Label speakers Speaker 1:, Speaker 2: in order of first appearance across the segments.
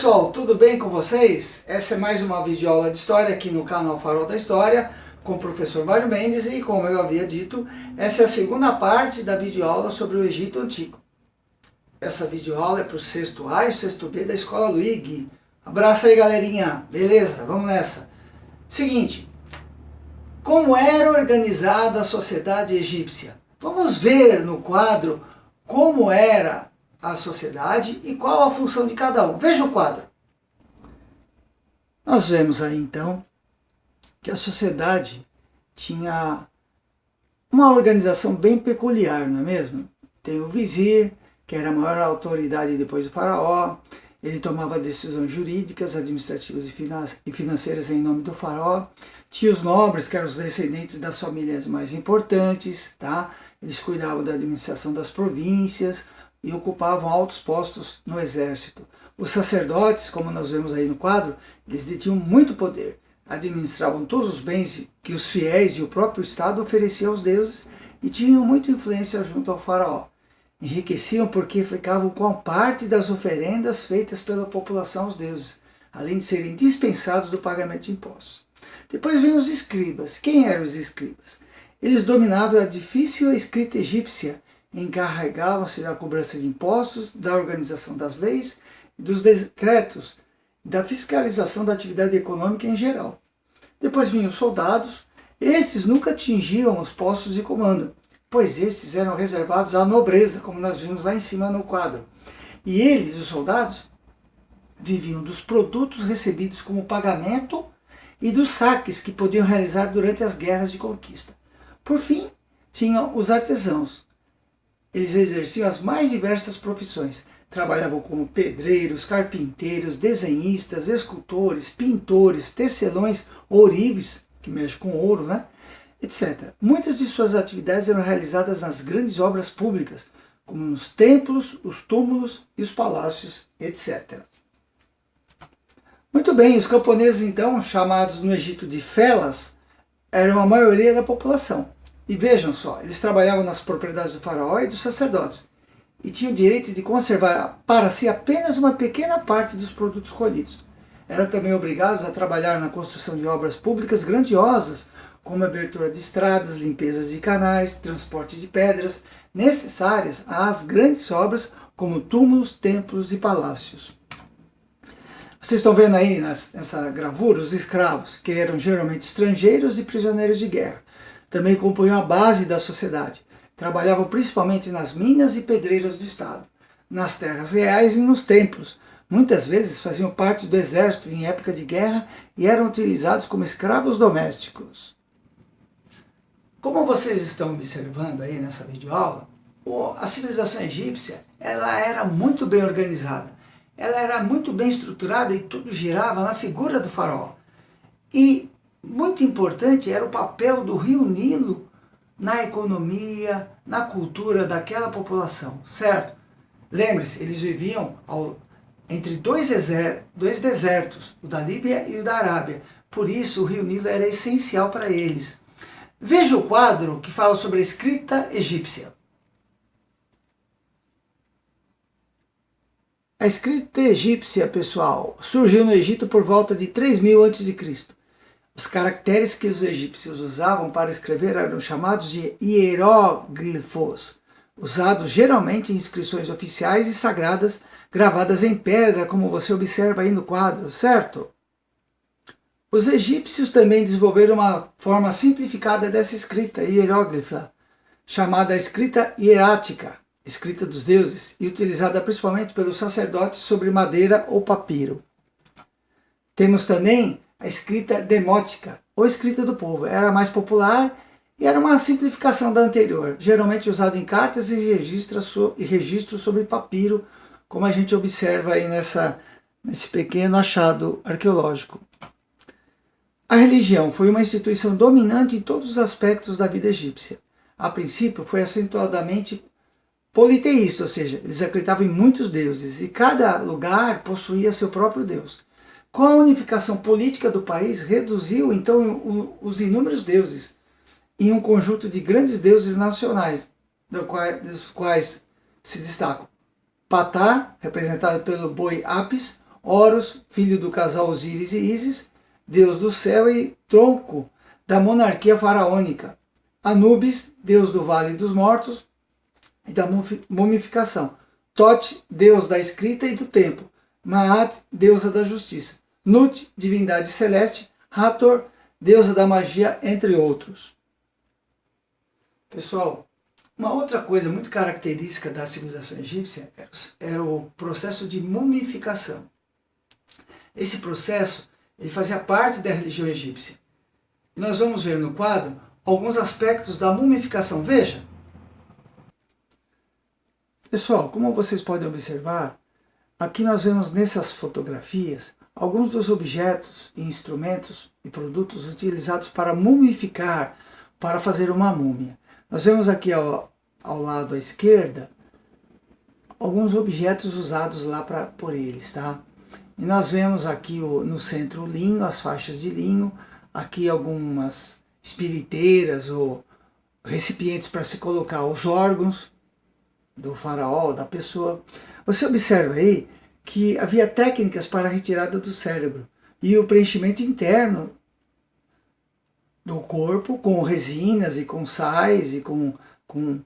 Speaker 1: pessoal, tudo bem com vocês? Essa é mais uma videoaula de História aqui no canal Farol da História com o professor Mário Mendes e, como eu havia dito, essa é a segunda parte da videoaula sobre o Egito Antigo. Essa videoaula é para o sexto A e o sexto B da Escola Luig. Abraço aí, galerinha! Beleza? Vamos nessa! Seguinte, como era organizada a sociedade egípcia? Vamos ver no quadro como era a sociedade e qual a função de cada um. Veja o quadro. Nós vemos aí então que a sociedade tinha uma organização bem peculiar, não é mesmo? Tem o vizir, que era a maior autoridade depois do faraó. Ele tomava decisões jurídicas, administrativas e financeiras em nome do faraó. Tinha os nobres, que eram os descendentes das famílias mais importantes, tá? Eles cuidavam da administração das províncias e ocupavam altos postos no exército. Os sacerdotes, como nós vemos aí no quadro, eles detinham muito poder. Administravam todos os bens que os fiéis e o próprio Estado ofereciam aos deuses e tinham muita influência junto ao faraó. Enriqueciam porque ficavam com parte das oferendas feitas pela população aos deuses, além de serem dispensados do pagamento de impostos. Depois vem os escribas. Quem eram os escribas? Eles dominavam a difícil escrita egípcia, encarregavam-se da cobrança de impostos, da organização das leis, dos decretos, da fiscalização da atividade econômica em geral. Depois vinham os soldados. Estes nunca atingiam os postos de comando, pois estes eram reservados à nobreza, como nós vimos lá em cima no quadro. E eles, os soldados, viviam dos produtos recebidos como pagamento e dos saques que podiam realizar durante as guerras de conquista. Por fim, tinham os artesãos. Eles exerciam as mais diversas profissões. Trabalhavam como pedreiros, carpinteiros, desenhistas, escultores, pintores, tecelões, ourives, que mexe com ouro, né? Etc. Muitas de suas atividades eram realizadas nas grandes obras públicas, como nos templos, os túmulos e os palácios, etc. Muito bem, os camponeses, então, chamados no Egito de felas, eram a maioria da população. E vejam só, eles trabalhavam nas propriedades do faraó e dos sacerdotes, e tinham o direito de conservar para si apenas uma pequena parte dos produtos colhidos. Eram também obrigados a trabalhar na construção de obras públicas grandiosas, como a abertura de estradas, limpezas de canais, transporte de pedras, necessárias às grandes obras, como túmulos, templos e palácios. Vocês estão vendo aí nessa gravura os escravos, que eram geralmente estrangeiros e prisioneiros de guerra. Também compunham a base da sociedade. Trabalhavam principalmente nas minas e pedreiras do Estado, nas terras reais e nos templos. Muitas vezes faziam parte do exército em época de guerra e eram utilizados como escravos domésticos. Como vocês estão observando aí nessa videoaula, a civilização egípcia ela era muito bem organizada. Ela era muito bem estruturada e tudo girava na figura do faraó. E muito importante era o papel do rio Nilo na economia, na cultura daquela população, certo? Lembre-se, eles viviam entre dois desertos, o da Líbia e o da Arábia. Por isso o rio Nilo era essencial para eles. Veja o quadro que fala sobre a escrita egípcia. A escrita egípcia, pessoal, surgiu no Egito por volta de 3000 a.C. Os caracteres que os egípcios usavam para escrever eram chamados de hieróglifos, usados geralmente em inscrições oficiais e sagradas, gravadas em pedra, como você observa aí no quadro, certo? Os egípcios também desenvolveram uma forma simplificada dessa escrita hieróglifa, chamada escrita hierática, escrita dos deuses, e utilizada principalmente pelos sacerdotes sobre madeira ou papiro. Temos também a escrita demótica, ou escrita do povo. Era mais popular e era uma simplificação da anterior, geralmente usada em cartas e registros sobre papiro, como a gente observa aí nesse pequeno achado arqueológico. A religião foi uma instituição dominante em todos os aspectos da vida egípcia. A princípio foi acentuadamente politeísta, ou seja, eles acreditavam em muitos deuses e cada lugar possuía seu próprio deus. Com a unificação política do país, reduziu então os inúmeros deuses em um conjunto de grandes deuses nacionais, dos quais se destacam Patá, representado pelo boi Apis, Horus, filho do casal Osíris e Ísis, deus do céu e tronco da monarquia faraônica. Anubis, deus do vale dos mortos e da mumificação. Tote, deus da escrita e do tempo. Maat, deusa da justiça. Nut, divindade celeste. Hathor, deusa da magia, entre outros. Pessoal, uma outra coisa muito característica da civilização egípcia era o processo de mumificação. Esse processo ele fazia parte da religião egípcia. E nós vamos ver no quadro alguns aspectos da mumificação. Veja! Pessoal, como vocês podem observar, aqui nós vemos nessas fotografias alguns dos objetos, instrumentos e produtos utilizados para mumificar, para fazer uma múmia. Nós vemos aqui ao lado à esquerda alguns objetos usados lá por eles, tá? E nós vemos aqui no centro o linho, as faixas de linho, aqui algumas espiriteiras ou recipientes para se colocar os órgãos do faraó, da pessoa. Você observa aí que havia técnicas para a retirada do cérebro e o preenchimento interno do corpo com resinas e com sais e com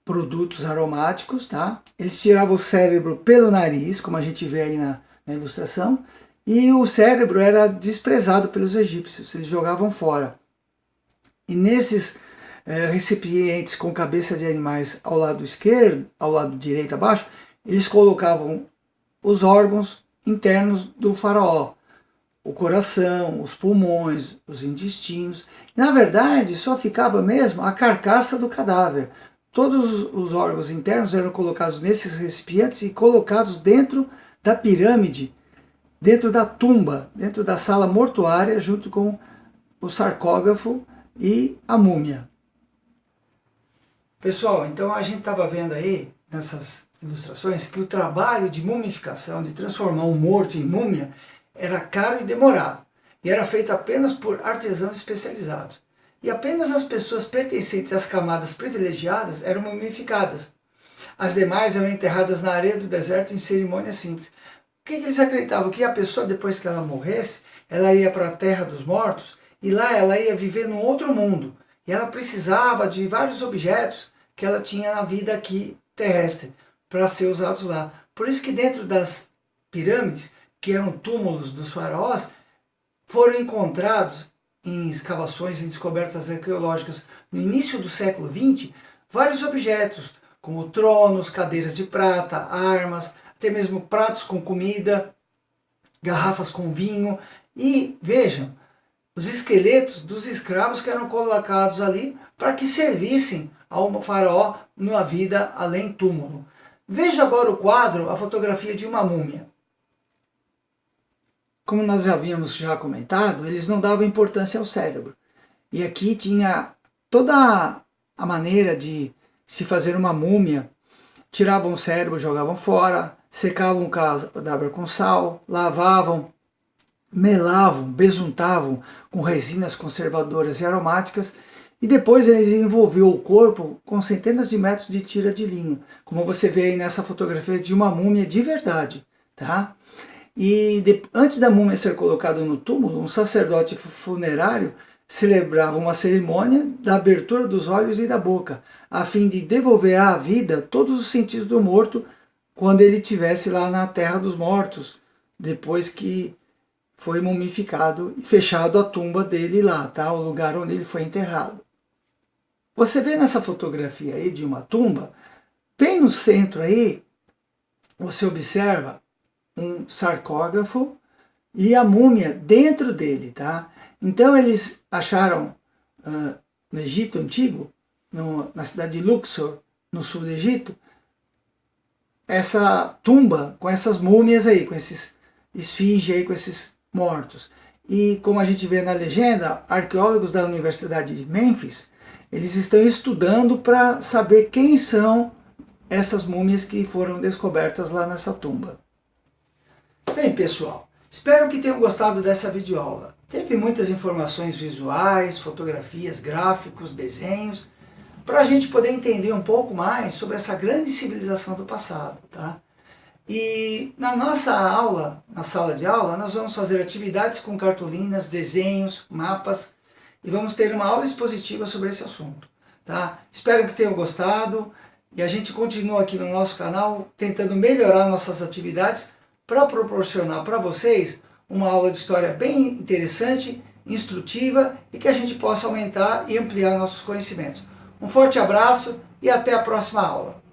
Speaker 1: produtos aromáticos, tá? Eles tiravam o cérebro pelo nariz, como a gente vê aí na ilustração, e o cérebro era desprezado pelos egípcios, eles jogavam fora. E nesses recipientes com cabeça de animais ao lado esquerdo, ao lado direito abaixo, eles colocavam os órgãos internos do faraó, o coração, os pulmões, os intestinos. Na verdade, só ficava mesmo a carcaça do cadáver. Todos os órgãos internos eram colocados nesses recipientes e colocados dentro da pirâmide, dentro da tumba, dentro da sala mortuária, junto com o sarcógrafo e a múmia. Pessoal, então a gente estava vendo aí, nessas ilustrações, que o trabalho de mumificação, de transformar um morto em múmia, era caro e demorado, e era feito apenas por artesãos especializados. E apenas as pessoas pertencentes às camadas privilegiadas eram mumificadas. As demais eram enterradas na areia do deserto em cerimônias simples. O que eles acreditavam? Que a pessoa, depois que ela morresse, ela ia para a terra dos mortos, e lá ela ia viver num outro mundo. E ela precisava de vários objetos que ela tinha na vida aqui terrestre, para ser usados lá. Por isso que dentro das pirâmides, que eram túmulos dos faraós, foram encontrados em escavações, em descobertas arqueológicas no início do século XX, vários objetos, como tronos, cadeiras de prata, armas, até mesmo pratos com comida, garrafas com vinho, e vejam, os esqueletos dos escravos que eram colocados ali para que servissem ao faraó na vida além túmulo. Veja agora o quadro, a fotografia de uma múmia. Como nós havíamos já comentado, eles não davam importância ao cérebro. E aqui tinha toda a maneira de se fazer uma múmia. Tiravam o cérebro, jogavam fora, secavam o cadáver com sal, lavavam, melavam, besuntavam com resinas conservadoras e aromáticas, e depois eles envolviam o corpo com centenas de metros de tira de linho, como você vê aí nessa fotografia de uma múmia de verdade, tá? E antes da múmia ser colocada no túmulo, um sacerdote funerário celebrava uma cerimônia da abertura dos olhos e da boca, a fim de devolver à vida todos os sentidos do morto quando ele estivesse lá na terra dos mortos, depois que foi mumificado e fechado a tumba dele lá, tá? O lugar onde ele foi enterrado. Você vê nessa fotografia aí de uma tumba, bem no centro aí, você observa um sarcógrafo e a múmia dentro dele, tá? Então eles acharam no Egito Antigo, na cidade de Luxor, no sul do Egito, essa tumba com essas múmias aí, com esses esfinges aí, com esses mortos. E como a gente vê na legenda, arqueólogos da Universidade de Memphis, eles estão estudando para saber quem são essas múmias que foram descobertas lá nessa tumba. Bem, pessoal, espero que tenham gostado dessa videoaula. Teve muitas informações visuais, fotografias, gráficos, desenhos, para a gente poder entender um pouco mais sobre essa grande civilização do passado, tá? E na nossa aula, na sala de aula, nós vamos fazer atividades com cartolinas, desenhos, mapas, e vamos ter uma aula expositiva sobre esse assunto. Tá? Espero que tenham gostado, e a gente continua aqui no nosso canal tentando melhorar nossas atividades para proporcionar para vocês uma aula de história bem interessante, instrutiva e que a gente possa aumentar e ampliar nossos conhecimentos. Um forte abraço e até a próxima aula.